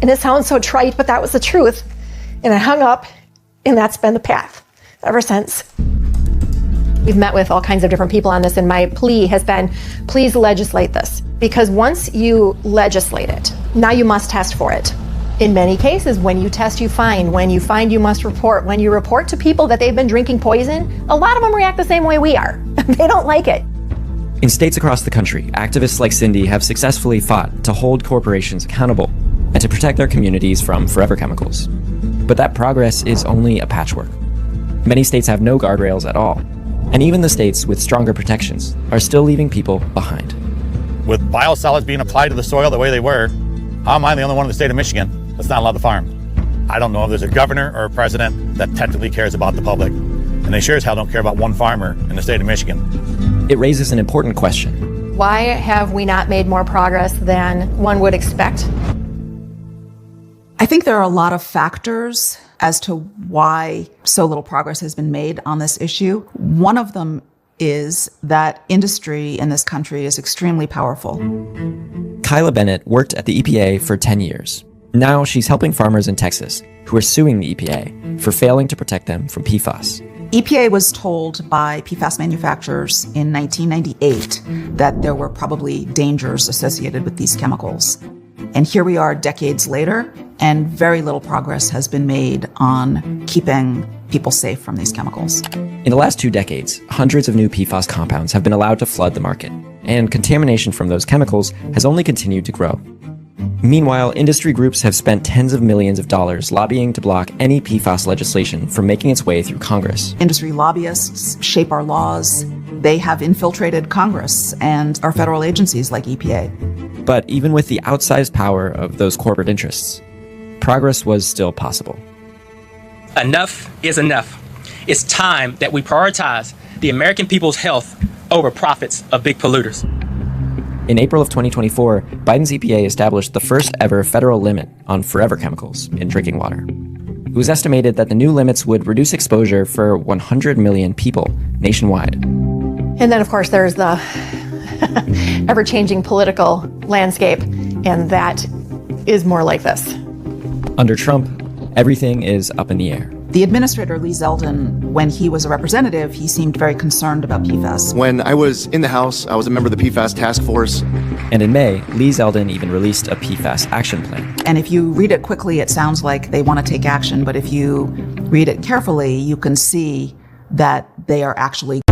And it sounds so trite, but that was the truth. And I hung up, and that's been the path ever since. We've met with all kinds of different people on this, and my plea has been, please legislate this. Because once you legislate it, now you must test for it. In many cases, when you test, you find. When you find, you must report. When you report to people that they've been drinking poison, a lot of them react the same way we are. They don't like it. In states across the country, activists like Cindy have successfully fought to hold corporations accountable and to protect their communities from forever chemicals. But that progress is only a patchwork. Many states have no guardrails at all, and even the states with stronger protections are still leaving people behind. With biosolids being applied to the soil the way they were, how am I the only one in the state of Michigan that's not allowed to farm? I don't know if there's a governor or a president that technically cares about the public, and they sure as hell don't care about one farmer in the state of Michigan. It raises an important question. Why have we not made more progress than one would expect? I think there are a lot of factors as to why so little progress has been made on this issue. One of them is that industry in this country is extremely powerful. Kyla Bennett worked at the EPA for 10 years. Now she's helping farmers in Texas who are suing the EPA for failing to protect them from PFAS. EPA was told by PFAS manufacturers in 1998 that there were probably dangers associated with these chemicals. And here we are decades later, and very little progress has been made on keeping people safe from these chemicals. In the last 2 decades, hundreds of new PFAS compounds have been allowed to flood the market, and contamination from those chemicals has only continued to grow. Meanwhile, industry groups have spent tens of millions of dollars lobbying to block any PFAS legislation from making its way through Congress. Industry lobbyists shape our laws. They have infiltrated Congress and our federal agencies like EPA. But even with the outsized power of those corporate interests, progress was still possible. Enough is enough. It's time that we prioritize the American people's health over profits of big polluters. In April of 2024, Biden's EPA established the first ever federal limit on forever chemicals in drinking water. It was estimated that the new limits would reduce exposure for 100 million people nationwide. And then, of course, there's the ever-changing political landscape, and that is more like this. Under Trump, everything is up in the air. The administrator, Lee Zeldin, when he was a representative, he seemed very concerned about PFAS. When I was in the House, I was a member of the PFAS task force. And in May, Lee Zeldin even released a PFAS action plan. And if you read it quickly, it sounds like they want to take action. But if you read it carefully, you can see that they are actually